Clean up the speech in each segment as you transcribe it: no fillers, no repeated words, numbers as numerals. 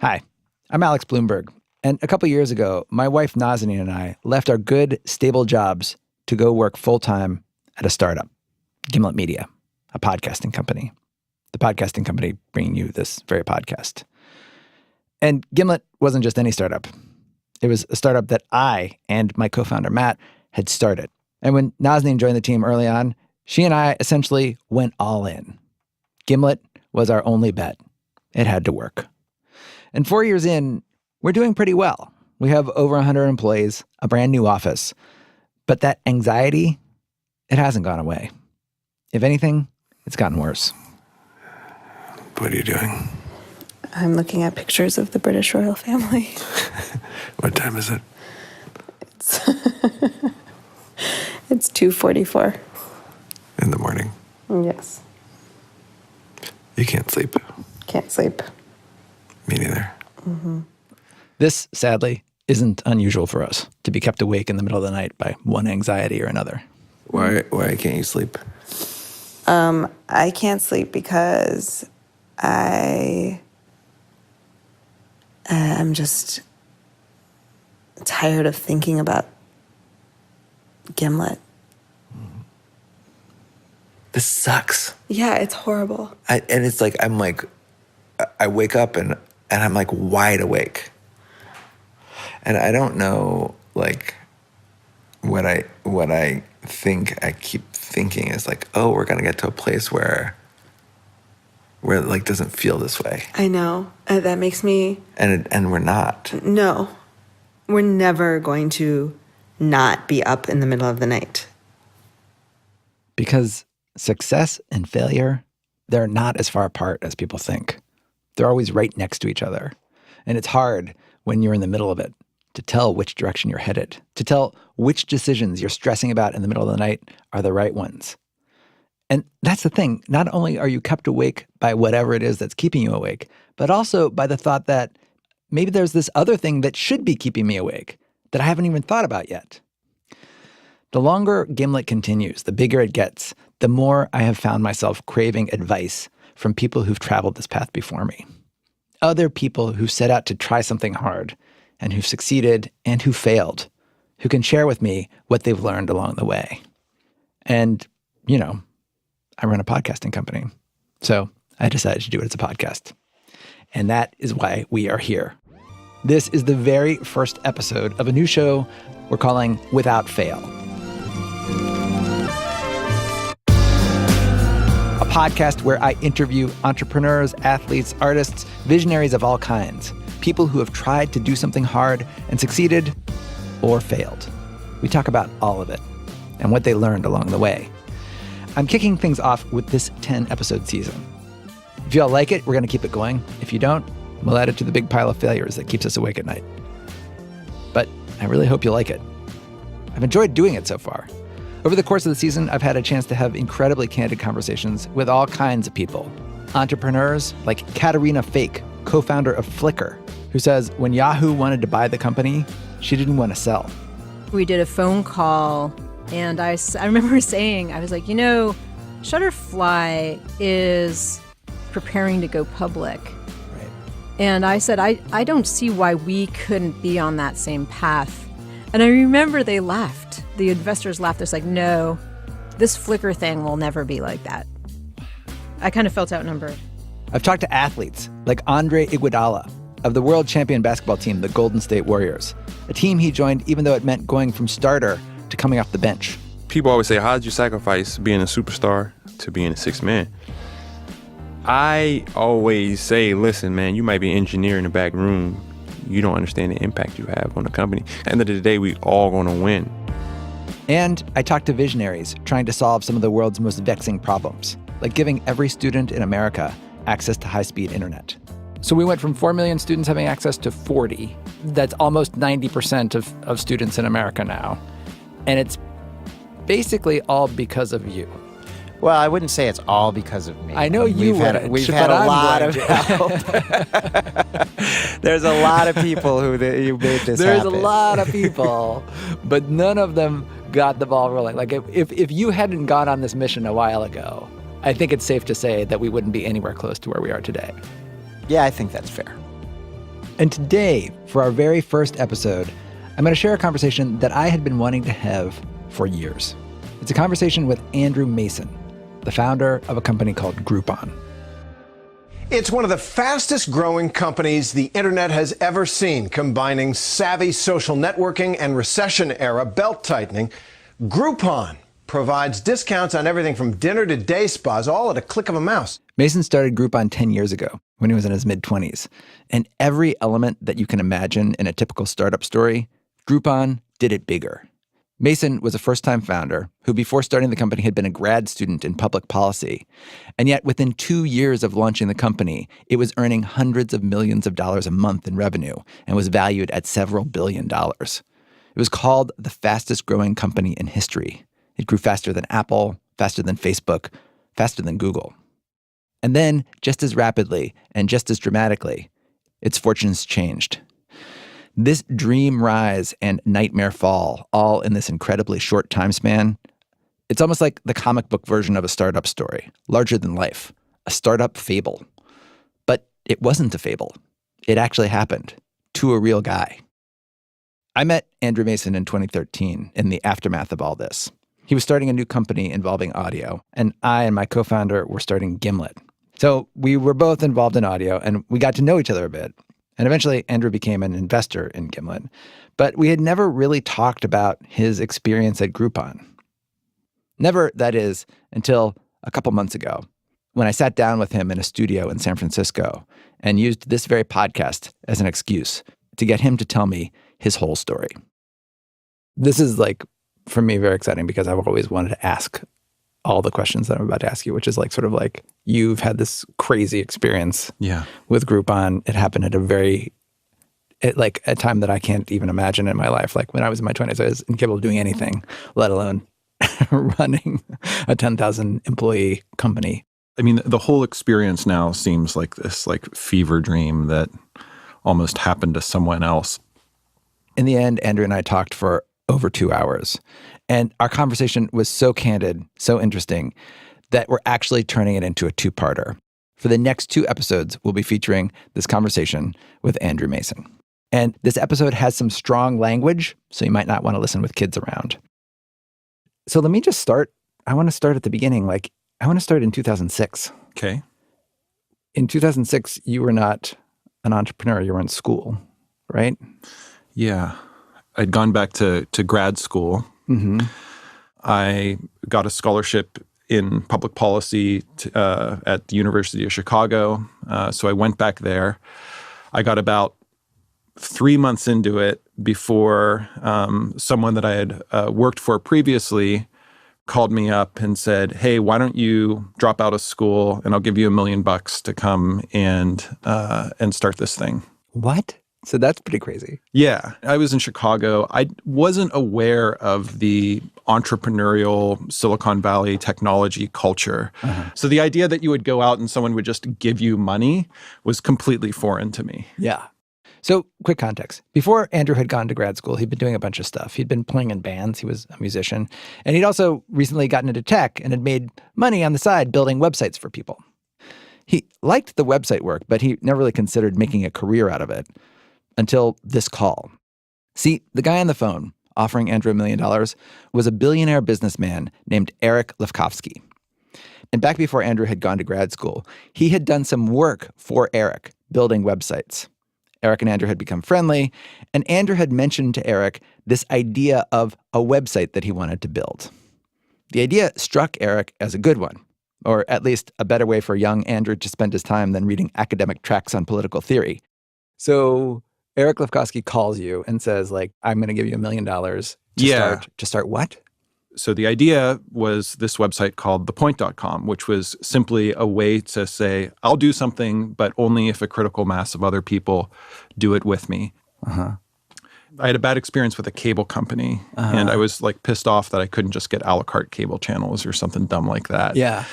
Hi, I'm Alex Bloomberg. And a couple years ago, my wife Nazanin and I left our good, stable jobs to go work full-time at a startup, Gimlet Media, a podcasting company. The podcasting company bringing you this very podcast. And Gimlet wasn't just any startup. It was a startup that I and my co-founder Matt had started. And when Nazanin joined the team early on, she and I essentially went all in. Gimlet was our only bet. It had to work. And 4 years in, we're doing pretty well. We have over 100 employees, a brand new office. But that anxiety, it hasn't gone away. If anything, it's gotten worse. What are you doing? I'm looking at pictures of the British royal family. What time is it? It's 2:44. In the morning. Yes. You can't sleep. Can't sleep. Me neither. Mm-hmm. This, sadly, isn't unusual for us, to be kept awake in the middle of the night by one anxiety or another. Why can't you sleep? I can't sleep because I'm just tired of thinking about Gimlet. This sucks. Yeah, it's horrible. I wake up and I'm like wide awake. And I don't know, like, what I think I keep thinking is like, oh, we're going to get to a place where it like doesn't feel this way. I know. That makes me... And we're not. No. We're never going to not be up in the middle of the night. Because success and failure, they're not as far apart as people think. They're always right next to each other. And it's hard when you're in the middle of it to tell which direction you're headed, to tell which decisions you're stressing about in the middle of the night are the right ones. And that's the thing. Not only are you kept awake by whatever it is that's keeping you awake, but also by the thought that maybe there's this other thing that should be keeping me awake that I haven't even thought about yet. The longer Gimlet continues, the bigger it gets, the more I have found myself craving advice from people who've traveled this path before me. Other people who set out to try something hard and who've succeeded and who failed, who can share with me what they've learned along the way. And, you know, I run a podcasting company, so I decided to do it as a podcast. And that is why we are here. This is the very first episode of a new show we're calling Without Fail. A podcast where I interview entrepreneurs, athletes, artists, visionaries of all kinds, people who have tried to do something hard and succeeded or failed. We talk about all of it and what they learned along the way. I'm kicking things off with this 10-episode season. If you all like it, we're going to keep it going. If you don't, we'll add it to the big pile of failures that keeps us awake at night. But I really hope you like it. I've enjoyed doing it so far. Over the course of the season, I've had a chance to have incredibly candid conversations with all kinds of people. Entrepreneurs like Katerina Fake, co-founder of Flickr, who says when Yahoo wanted to buy the company, she didn't want to sell. We did a phone call, and I remember saying, I was like, Shutterfly is preparing to go public. Right. And I said, I don't see why we couldn't be on that same path. And I remember they laughed. The investors laughed. It's like, no, this Flickr thing will never be like that. I kind of felt outnumbered. I've talked to athletes like Andre Iguodala of the world champion basketball team, the Golden State Warriors, a team he joined even though it meant going from starter to coming off the bench. People always say, how did you sacrifice being a superstar to being a sixth man? I always say, listen, man, you might be an engineer in the back room. You don't understand the impact you have on the company. At the end of the day, we all going to win. And I talked to visionaries trying to solve some of the world's most vexing problems, like giving every student in America access to high-speed internet. So we went from 4 million students having access to 40. That's almost 90% of students in America now. And it's basically all because of you. Well, I wouldn't say it's all because of me. I know you would. We've had a lot of help. There's a lot of people who made this There's happen. a lot of people, but none of them got the ball rolling. Like if you hadn't gone on this mission a while ago, I think it's safe to say that we wouldn't be anywhere close to where we are today. Yeah, I think that's fair. And today, for our very first episode, I'm going to share a conversation that I had been wanting to have for years. It's a conversation with Andrew Mason, the founder of a company called Groupon. It's one of the fastest growing companies the internet has ever seen, combining savvy social networking and recession-era belt-tightening. Groupon provides discounts on everything from dinner to day spas, all at a click of a mouse. Mason started Groupon 10 years ago when he was in his mid-20s. And every element that you can imagine in a typical startup story, Groupon did it bigger. Mason was a first-time founder who, before starting the company, had been a grad student in public policy. And yet, within 2 years of launching the company, it was earning hundreds of millions of dollars a month in revenue and was valued at several billion dollars. It was called the fastest-growing company in history. It grew faster than Apple, faster than Facebook, faster than Google. And then, just as rapidly and just as dramatically, its fortunes changed. This dream rise and nightmare fall, all in this incredibly short time span, it's almost like the comic book version of a startup story, larger than life, a startup fable. But it wasn't a fable. It actually happened to a real guy. I met Andrew Mason in 2013 in the aftermath of all this. He was starting a new company involving audio, and I and my co-founder were starting Gimlet. So we were both involved in audio, and we got to know each other a bit. And eventually, Andrew became an investor in Gimlet. But we had never really talked about his experience at Groupon. Never, that is, until a couple months ago, when I sat down with him in a studio in San Francisco and used this very podcast as an excuse to get him to tell me his whole story. This is, like, for me, very exciting because I've always wanted to ask all the questions that I'm about to ask you, which is like sort of like you've had this crazy experience with Groupon. It happened at a time that I can't even imagine in my life. Like when I was in my 20s, I was incapable of doing anything, let alone running a 10,000 employee company. I mean, the whole experience now seems like this like fever dream that almost happened to someone else. In the end, Andrew and I talked for over 2 hours. And our conversation was so candid, so interesting, that we're actually turning it into a two-parter. For the next 2 episodes, we'll be featuring this conversation with Andrew Mason. And this episode has some strong language, so you might not want to listen with kids around. So let me just start. I want to start at the beginning. I want to start in 2006. Okay. In 2006, you were not an entrepreneur. You were in school, right? Yeah. I'd gone back to grad school. Mm-hmm. I got a scholarship in public policy at the University of Chicago. So I went back there. I got about 3 months into it before someone that I had worked for previously called me up and said, "Hey, why don't you drop out of school and I'll give you $1 million to come and start this thing." What? So that's pretty crazy. Yeah. I was in Chicago. I wasn't aware of the entrepreneurial Silicon Valley technology culture. Uh-huh. So the idea that you would go out and someone would just give you money was completely foreign to me. Yeah. So quick context. Before Andrew had gone to grad school, he'd been doing a bunch of stuff. He'd been playing in bands. He was a musician. And he'd also recently gotten into tech and had made money on the side building websites for people. He liked the website work, but he never really considered making a career out of it. Until this call. See, the guy on the phone offering Andrew $1 million was a billionaire businessman named Eric Lefkofsky. And back before Andrew had gone to grad school, he had done some work for Eric building websites. Eric and Andrew had become friendly, and Andrew had mentioned to Eric this idea of a website that he wanted to build. The idea struck Eric as a good one, or at least a better way for young Andrew to spend his time than reading academic tracts on political theory. So Eric Lefkofsky calls you and says, like, I'm going to give you $1 million to start what? So the idea was this website called thepoint.com, which was simply a way to say, I'll do something, but only if a critical mass of other people do it with me. Uh-huh. I had a bad experience with a cable company, and I was like pissed off that I couldn't just get a la carte cable channels or something dumb like that. Yeah.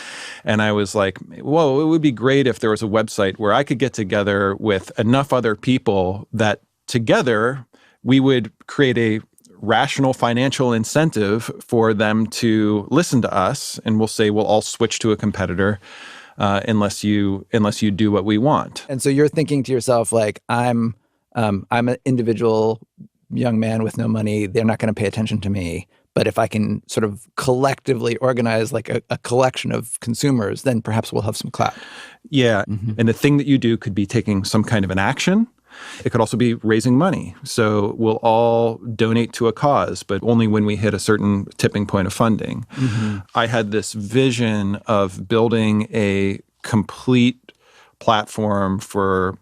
And I was like, whoa, it would be great if there was a website where I could get together with enough other people that together we would create a rational financial incentive for them to listen to us. And we'll say, we'll all switch to a competitor unless you do what we want. And so you're thinking to yourself, like, I'm I'm an individual young man with no money. They're not going to pay attention to me. But if I can sort of collectively organize like a collection of consumers, then perhaps we'll have some clout. Yeah. And the thing that you do could be taking some kind of an action. It could also be raising money. So we'll all donate to a cause, but only when we hit a certain tipping point of funding. I had this vision of building a complete platform for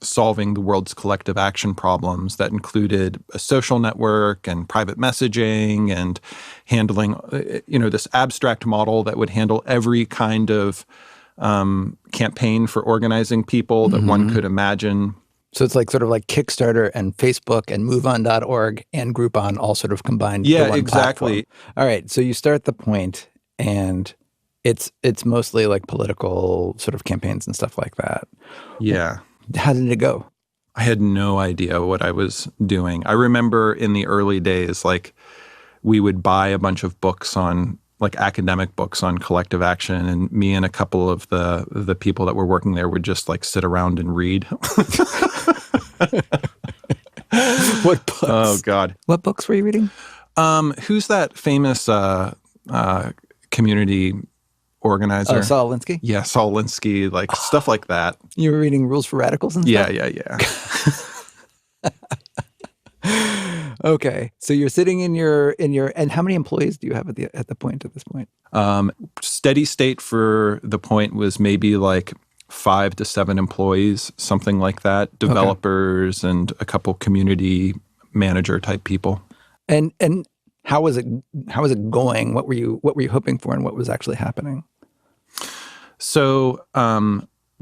solving the world's collective action problems that included a social network and private messaging and handling, this abstract model that would handle every kind of campaign for organizing people that one could imagine. So it's like sort of like Kickstarter and Facebook and MoveOn.org and Groupon all sort of combined. Yeah, into one exactly. platform. All right. So you start the point and it's mostly like political sort of campaigns and stuff like that. Yeah. How did it go? I had no idea what I was doing. I remember in the early days, like we would buy a bunch of books on like academic books on collective action, and me and a couple of the people that were working there would just like sit around and read. What books? Oh God. What books were you reading? Who's that famous community organizer? Oh, Saul Alinsky? Yeah, Saul Alinsky, like stuff like that. You were reading Rules for Radicals and Yeah, stuff? yeah. Okay. So you're sitting in your and how many employees do you have at this point? Steady state for the point was maybe like 5 to 7 employees, something like that. Developers and a couple community manager type people. And how was it going? What were you hoping for and what was actually happening? So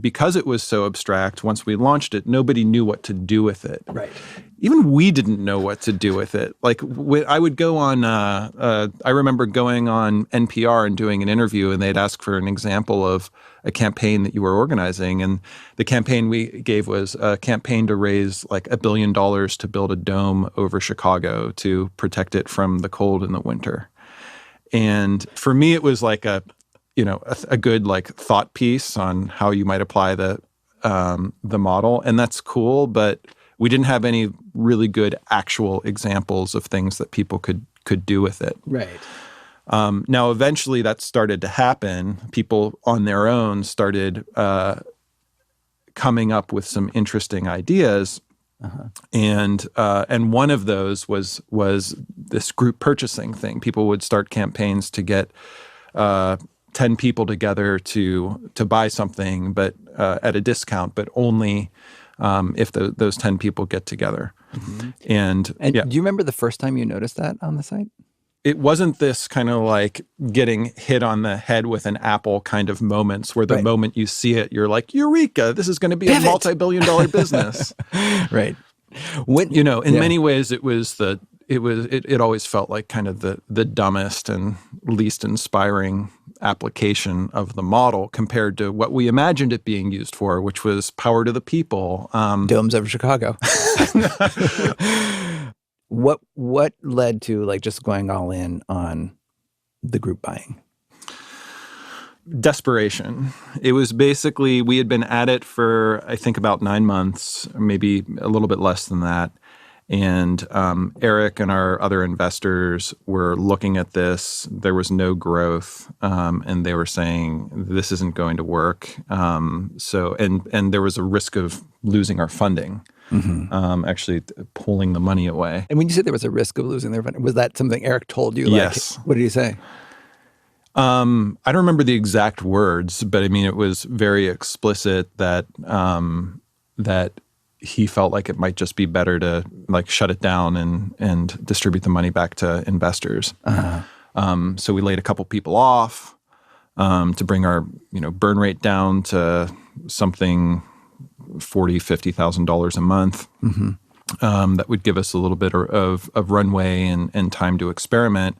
because it was so abstract, once we launched it, nobody knew what to do with it. Right. Even we didn't know what to do with it. Like I would go on, I remember going on NPR and doing an interview, and they'd ask for an example of a campaign that you were organizing. And the campaign we gave was a campaign to raise like $1 billion to build a dome over Chicago to protect it from the cold in the winter. And for me, it was like a good like thought piece on how you might apply the model. And that's cool, but we didn't have any really good actual examples of things that people could do with it. Right. Now, eventually that started to happen. People on their own started coming up with some interesting ideas. And one of those was this group purchasing thing. People would start campaigns to get 10 people together to buy something, but at a discount, but only if those 10 people get together. And yeah. Do you remember the first time you noticed that on the site? It wasn't this kind of like getting hit on the head with an apple kind of moments where the moment you see it, you're like, Eureka, this is going to be a multi-billion-dollar business. Right. In many ways, it always felt like kind of the dumbest and least inspiring application of the model compared to what we imagined it being used for, which was power to the people. Domes over Chicago. What led to like just going all in on the group buying? Desperation. It was basically, we had been at it for, I think, about 9 months, or maybe a little bit less than that. And Eric and our other investors were looking at this. There was no growth, and they were saying this isn't going to work. So there was a risk of losing our funding, actually pulling the money away. And when you said there was a risk of losing their funding, was that something Eric told you? Yes. What did he say? I don't remember the exact words, but I mean it was very explicit that that he felt like it might just be better to like shut it down and distribute the money back to investors. So we laid a couple people off to bring our burn rate down to something $40,000-$50,000 a month. That would give us a little bit of runway and time to experiment.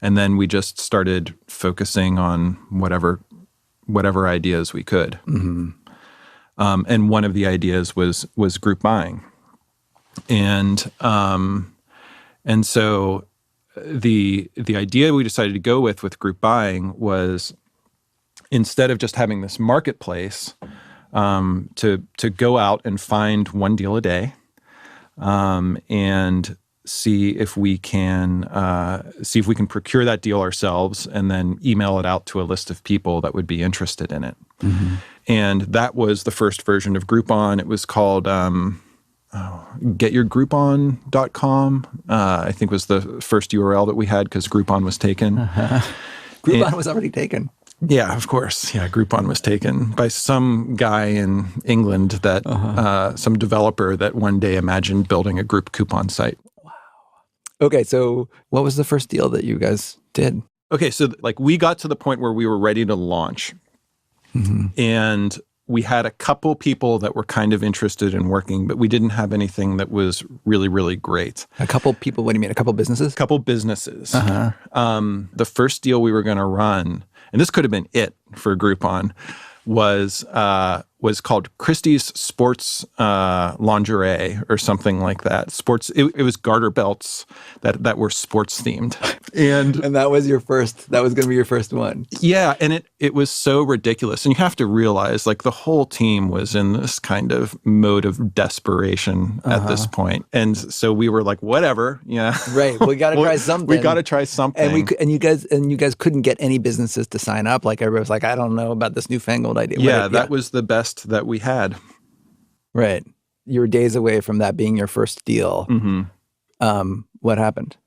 And then we just started focusing on whatever ideas we could. And one of the ideas was group buying. And so the idea we decided to go with group buying was, instead of just having this marketplace, to go out and find one deal a day, and see if we can procure that deal ourselves, and then email it out to a list of people that would be interested in it. Mm-hmm. And that was the first version of Groupon. It was called getyourgroupon.com. I think was the first URL that we had because Groupon was taken. Groupon was already taken. Yeah, of course. Yeah, Groupon was taken by some guy in England that some developer that one day imagined building a group coupon site. Okay, so what was the first deal that you guys did? Okay, so like we got to the point where we were ready to launch, and we had a couple people that were kind of interested in working, but we didn't have anything that was really, really great. A couple people? What do you mean? A couple businesses? A couple businesses. The first deal we were going to run, and this could have been it for Groupon, was called Christie's Sports Lingerie or something like that. It was garter belts that were sports themed, and that was your first. That was going to be your first one. Yeah, and it was so ridiculous, and you have to realize like the whole team was in this kind of mode of desperation at this point, and so we were like, whatever, yeah, right. We got to try something. We got to try something, and you guys couldn't get any businesses to sign up. Like everybody was like, I don't know about this newfangled idea. Yeah, that was the best that we had. Right. You were days away from that being your first deal. What happened?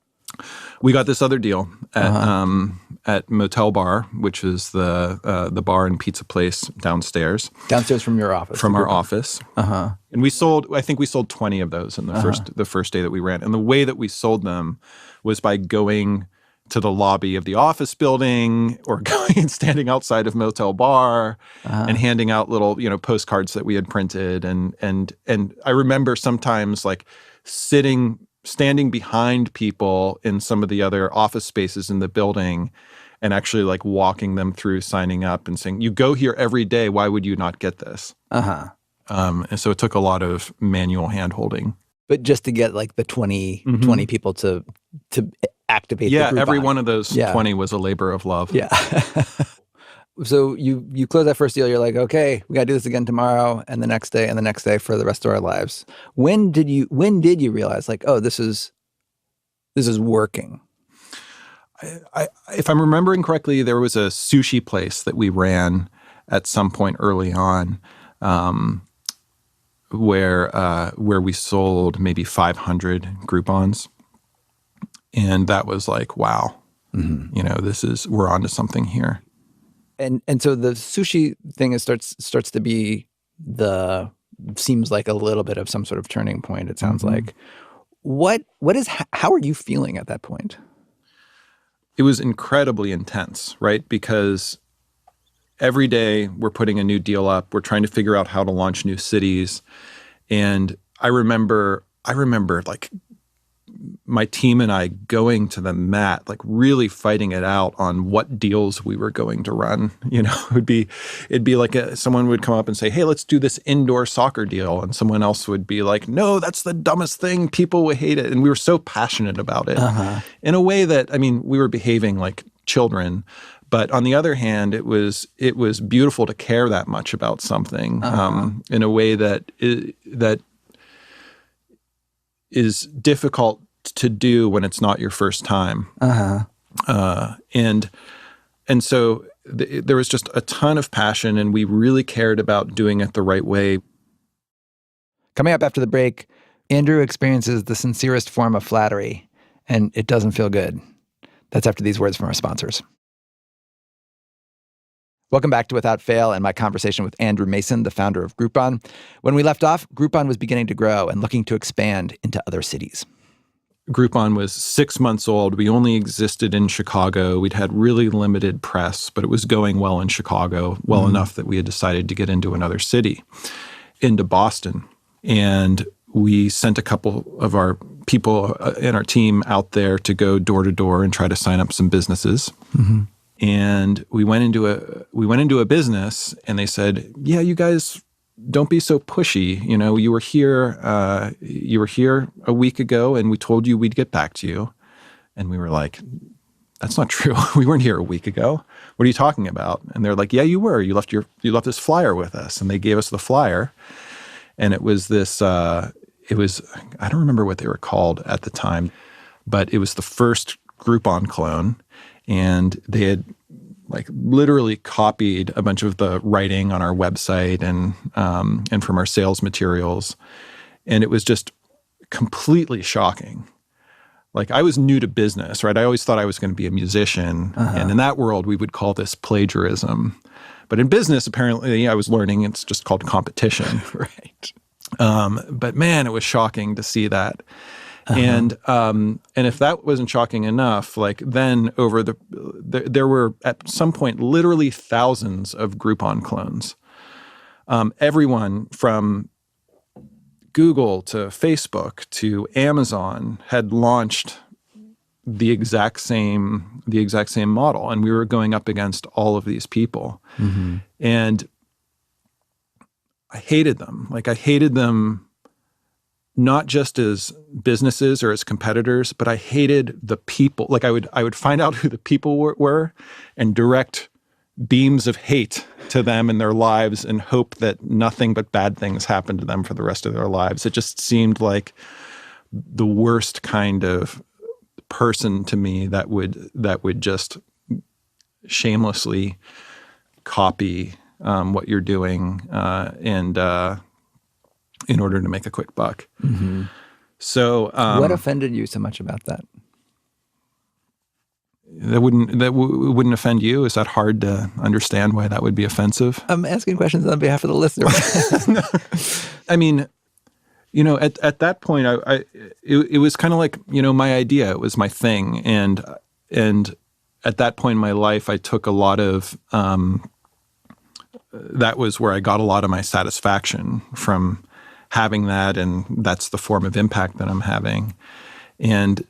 We got this other deal at Motel Bar, which is the bar and pizza place downstairs. Downstairs from your office. From our office. And I think we sold 20 of those in the first day that we ran. And the way that we sold them was by going to the lobby of the office building or going and standing outside of Motel Bar and handing out little, postcards that we had printed. And I remember sometimes like standing behind people in some of the other office spaces in the building and actually like walking them through signing up and saying, you go here every day, why would you not get this? And so it took a lot of manual hand-holding. But just to get like the 20 people to activate the Groupon. Every one of those 20 was a labor of love. Yeah. So you close that first deal, you're like, okay, we got to do this again tomorrow and the next day and the next day for the rest of our lives. When did you realize like, oh, this is working? If I'm remembering correctly, there was a sushi place that we ran at some point early on, where we sold maybe 500 Groupons. And that was like, wow, we're onto something here. And so the sushi thing starts to be seems like a little bit of some sort of turning point. It sounds like. How are you feeling at that point? It was incredibly intense, right? Because every day we're putting a new deal up. We're trying to figure out how to launch new cities. And I remember like my team and I going to the mat, like really fighting it out on what deals we were going to run. It'd be like someone would come up and say, hey, let's do this indoor soccer deal. And someone else would be like, no, that's the dumbest thing. People would hate it. And we were so passionate about it in a way that, we were behaving like children. But on the other hand, it was beautiful to care that much about something in a way that is difficult to do when it's not your first time. And so there was just a ton of passion, and we really cared about doing it the right way. Coming up after the break, Andrew experiences the sincerest form of flattery, and it doesn't feel good. That's after these words from our sponsors. Welcome back to Without Fail and my conversation with Andrew Mason, the founder of Groupon. When we left off, Groupon was beginning to grow and looking to expand into other cities. Groupon was 6 months old. We only existed in Chicago. We'd had really limited press, but it was going well in Chicago, well enough that we had decided to get into another city, into Boston. And we sent a couple of our people in our team out there to go door to door and try to sign up some businesses. And we went into a business, and they said, yeah, you guys don't be so pushy. You were here a week ago, and we told you we'd get back to you. And we were like, that's not true. We weren't here a week ago. What are you talking about? And they're like, yeah, you were. You left this flyer with us. And they gave us the flyer. And it was this it was, I don't remember what they were called at the time, but it was the first Groupon clone. And they had like literally copied a bunch of the writing on our website and from our sales materials. And it was just completely shocking. Like, I was new to business, right? I always thought I was going to be a musician. And in that world, we would call this plagiarism. But in business, apparently, I was learning it's just called competition. Right. But man, it was shocking to see that. And if that wasn't shocking enough, like then over there were at some point literally thousands of Groupon clones. Everyone from Google to Facebook to Amazon had launched the exact same model, and we were going up against all of these people. And I hated them. Like, I hated them not just as businesses or as competitors, but I hated the people. Like, I would find out who the people were and direct beams of hate to them and their lives and hope that nothing but bad things happen to them for the rest of their lives. It just seemed like the worst kind of person to me that would just shamelessly copy what you're doing and in order to make a quick buck. So what offended you so much about that? That wouldn't offend you? Is that hard to understand why that would be offensive? I'm asking questions on behalf of the listener. I mean, at that point, it was kind of like, my idea. It was my thing, and at that point in my life, I took a lot of. That was where I got a lot of my satisfaction from having that, and that's the form of impact that I'm having, and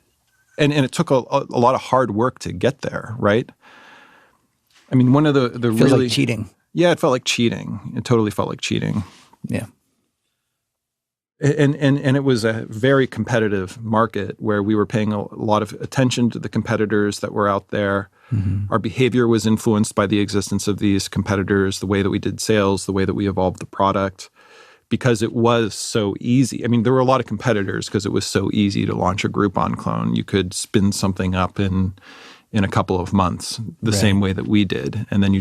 it took a lot of hard work to get there, right? I mean, one of the Feels really like cheating. Yeah, it felt like cheating. It totally felt like cheating. Yeah. And it was a very competitive market where we were paying a lot of attention to the competitors that were out there. Our behavior was influenced by the existence of these competitors, the way that we did sales, the way that we evolved the product, because it was so easy. I mean, there were a lot of competitors because it was so easy to launch a Groupon clone. You could spin something up in a couple of months, the same way that we did. And then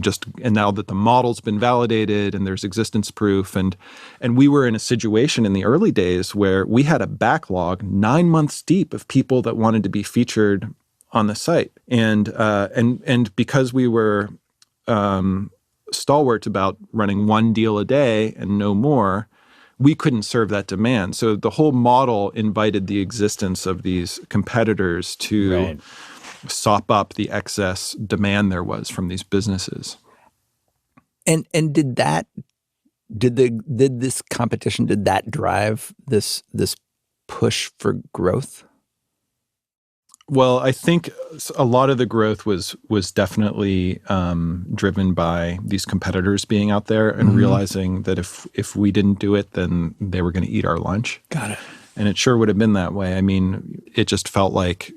and now that the model's been validated and there's existence proof, and we were in a situation in the early days where we had a backlog 9 months deep of people that wanted to be featured on the site. And because we were stalwart about running one deal a day and no more, we couldn't serve that demand. So the whole model invited the existence of these competitors to sop up the excess demand there was from these businesses. And did this competition, did that drive this push for growth? Well, I think a lot of the growth was definitely driven by these competitors being out there and realizing that if we didn't do it, then they were going to eat our lunch. Got it. And it sure would have been that way. I mean, it just felt like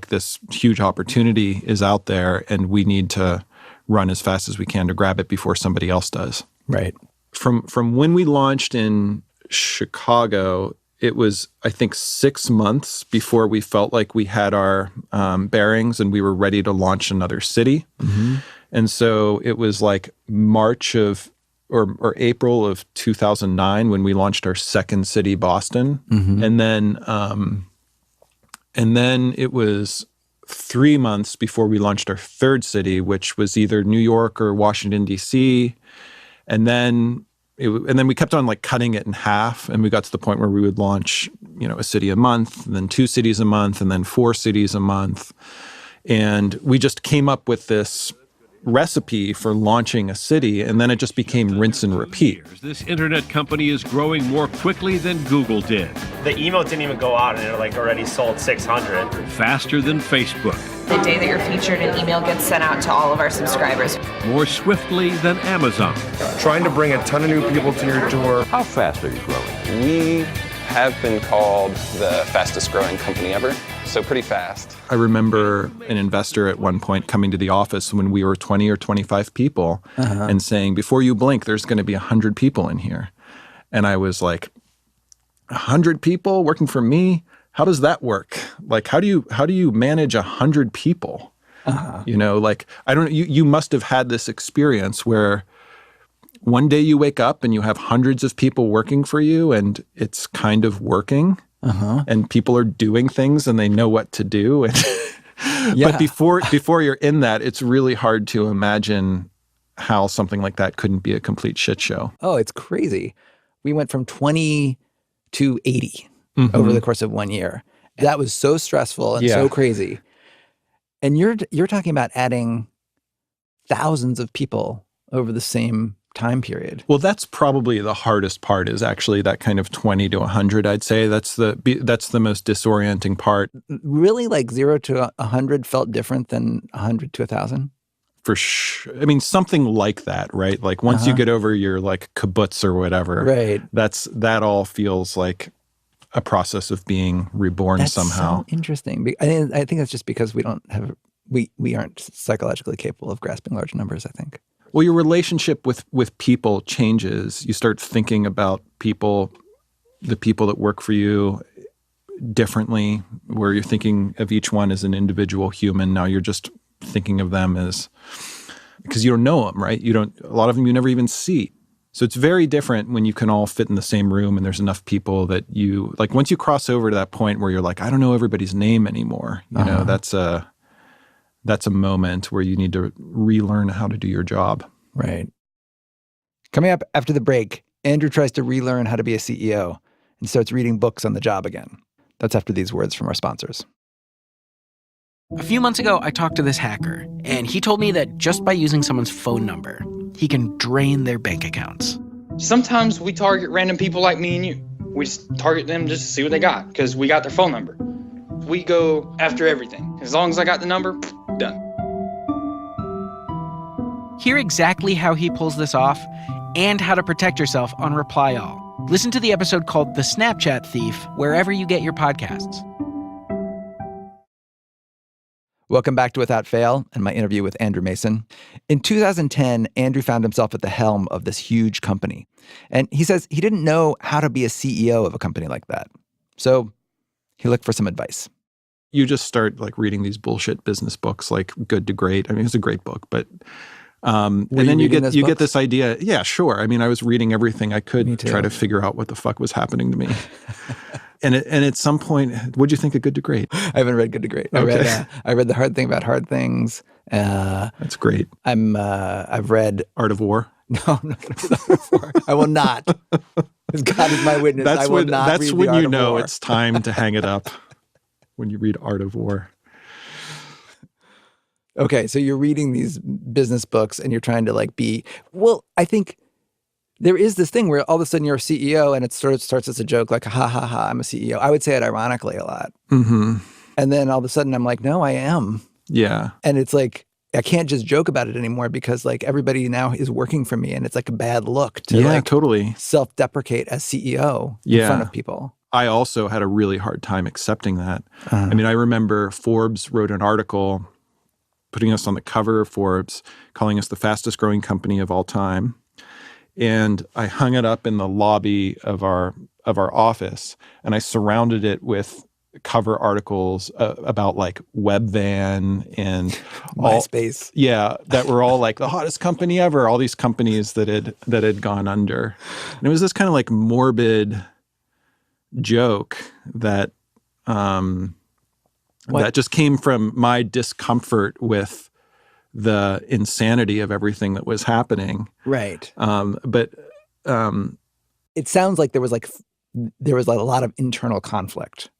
this huge opportunity is out there, and we need to run as fast as we can to grab it before somebody else does. Right. From when we launched in Chicago, it was, I think, 6 months before we felt like we had our bearings and we were ready to launch another city. And so it was like March of or April of 2009 when we launched our second city, Boston. And then it was 3 months before we launched our third city, which was either New York or Washington, D.C. And then we kept on like cutting it in half, and we got to the point where we would launch, a city a month, and then 2 cities a month, and then 4 cities a month. And we just came up with this recipe for launching a city, and then it just became rinse and repeat. This internet company is growing more quickly than Google did. The email didn't even go out, and it already sold 600. Faster than Facebook. The day that you're featured, an email gets sent out to all of our subscribers. More swiftly than Amazon. Trying to bring a ton of new people to your door. How fast are you growing? We have been called the fastest growing company ever, so pretty fast. I remember an investor at one point coming to the office when we were 20 or 25 people and saying, before you blink, there's going to be 100 people in here. And I was like, 100 people working for me? How does that work? Like, how do you manage 100 people? You know, like, I don't, you must have had this experience where one day you wake up and you have hundreds of people working for you and it's kind of working and people are doing things and they know what to do. And But before you're in that, it's really hard to imagine how something like that couldn't be a complete shit show. Oh, it's crazy. We went from 20 to 80 over the course of 1 year. That was so stressful and so crazy. And you're talking about adding thousands of people over the same time period. Well, that's probably the hardest part, is actually that kind of 20 to 100, I'd say. That's the most disorienting part. Really, like 0 to 100 felt different than 100 to 1,000? For sure. I mean, something like that, right? Like once you get over your like kibbutz or whatever, right? That all feels like a process of being reborn somehow. So interesting. I think that's just because we aren't psychologically capable of grasping large numbers, I think. Well, your relationship with people changes. You start thinking about the people that work for you differently, where you're thinking of each one as an individual human. Now you're just thinking of them as, because you don't know them, right? A lot of them you never even see. So it's very different when you can all fit in the same room and there's enough people that you, like once you cross over to that point where you're like, I don't know everybody's name anymore. You know, that's a moment where you need to relearn how to do your job. Right. Coming up after the break, Andrew tries to relearn how to be a CEO and starts reading books on the job again. That's after these words from our sponsors. A few months ago, I talked to this hacker, and he told me that just by using someone's phone number, he can drain their bank accounts. Sometimes we target random people like me and you. We just target them just to see what they got, because we got their phone number. We go after everything. As long as I got the number, done. Hear exactly how he pulls this off and how to protect yourself on Reply All. Listen to the episode called The Snapchat Thief wherever you get your podcasts. Welcome back to Without Fail and my interview with Andrew Mason. In 2010, Andrew found himself at the helm of this huge company. And he says he didn't know how to be a CEO of a company like that. So he looked for some advice. You just start like reading these bullshit business books like Good to Great. I mean, it's a great book, but and then you get this idea. Yeah, sure. I mean, I was reading everything I could try to figure out what the fuck was happening to me. And at some point, what'd you think of Good to Great? I haven't read Good to Great. Okay. I read The Hard Thing About Hard Things. That's great. I've read Art of War. No, I'm not going to read Art of War. I will not. As God is my witness, I will not read That's The when Art you of know War. it's time to hang it up. When you read Art of War. Okay, so you're reading these business books and you're trying to like be, well, I think there is this thing where all of a sudden you're a CEO and it sort of starts as a joke, like, ha, ha, ha, I'm a CEO. I would say it ironically a lot. Mm-hmm. And then all of a sudden I'm like, no, I am. Yeah. And it's like, I can't just joke about it anymore because like everybody now is working for me and it's like a bad look to totally self-deprecate as CEO in front of people. I also had a really hard time accepting that. I mean, I remember Forbes wrote an article putting us on the cover of Forbes, calling us the fastest growing company of all time. And I hung it up in the lobby of our office, and I surrounded it with cover articles about like Webvan and MySpace. That were all like the hottest company ever. All these companies that had gone under, and it was this kind of like morbid joke that that just came from my discomfort with the insanity of everything that was happening. Right. But it sounds like there was a lot of internal conflict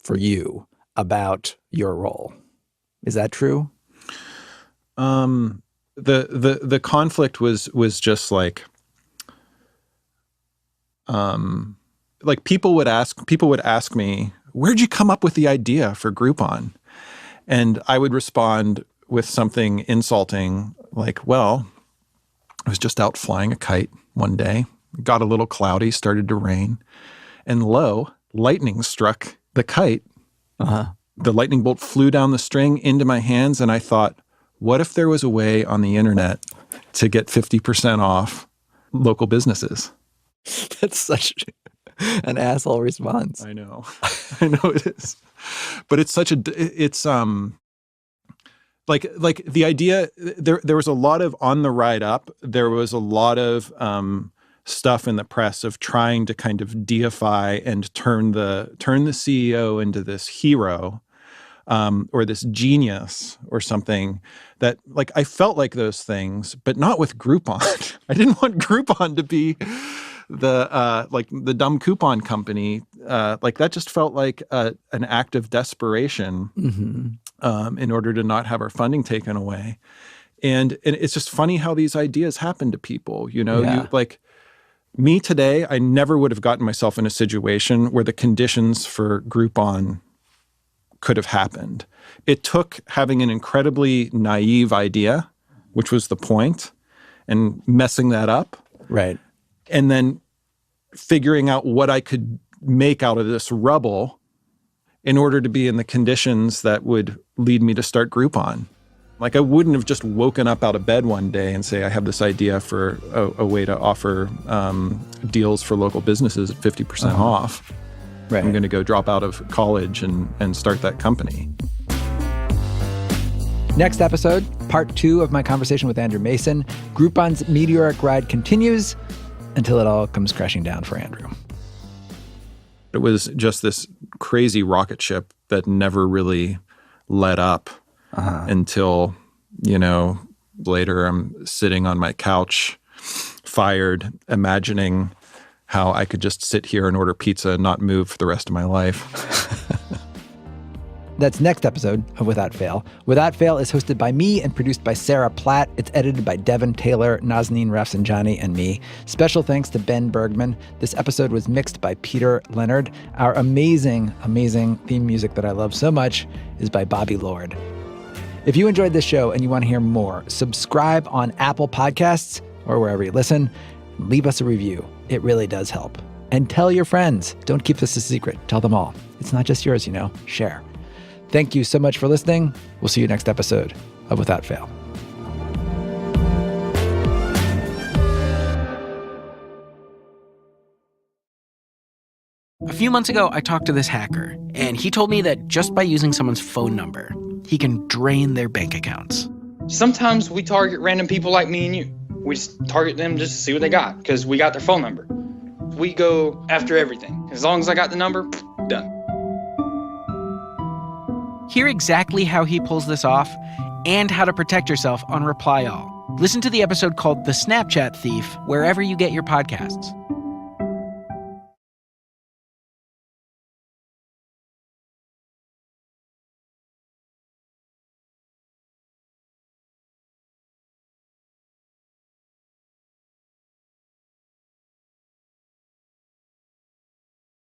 for you about your role. Is that true? The conflict was just like people would ask me, where'd you come up with the idea for Groupon? And I would respond with something insulting like, well, I was just out flying a kite one day, got a little cloudy, started to rain, and lo, lightning struck the kite. The lightning bolt flew down the string into my hands, and I thought, what if there was a way on the internet to get 50% off local businesses? That's such an asshole response. I know. I know it is. But it's such a, it's, like the idea, there was a lot of, on the ride up, there was a lot of stuff in the press of trying to kind of deify and turn the CEO into this hero or this genius or something that, like, I felt like those things, but not with Groupon. I didn't want Groupon to be the dumb coupon company. Like, that just felt like an act of desperation. In order to not have our funding taken away. And it's just funny how these ideas happen to people, you know, you like me today, I never would have gotten myself in a situation where the conditions for Groupon could have happened. It took having an incredibly naive idea, which was the point, and messing that up. Right. And then figuring out what I could make out of this rubble in order to be in the conditions that would lead me to start Groupon. Like, I wouldn't have just woken up out of bed one day and say, I have this idea for a way to offer deals for local businesses at 50% off. Right. I'm going to go drop out of college and start that company. Next episode, part 2 of my conversation with Andrew Mason. Groupon's meteoric ride continues until it all comes crashing down for Andrew. It was just this crazy rocket ship that never really let up until, you know, later I'm sitting on my couch, fired, imagining how I could just sit here and order pizza and not move for the rest of my life. That's next episode of Without Fail. Without Fail is hosted by me and produced by Sarah Platt. It's edited by Devin Taylor, Nazanin Rafsanjani, and me. Special thanks to Ben Bergman. This episode was mixed by Peter Leonard. Our amazing, amazing theme music that I love so much is by Bobby Lord. If you enjoyed this show and you want to hear more, subscribe on Apple Podcasts or wherever you listen. Leave us a review. It really does help. And tell your friends. Don't keep this a secret. Tell them all. It's not just yours, you know. Share. Thank you so much for listening. We'll see you next episode of Without Fail. A few months ago, I talked to this hacker, and he told me that just by using someone's phone number, he can drain their bank accounts. Sometimes we target random people like me and you. We just target them just to see what they got, because we got their phone number. We go after everything. As long as I got the number, done. Hear exactly how he pulls this off and how to protect yourself on Reply All. Listen to the episode called The Snapchat Thief wherever you get your podcasts.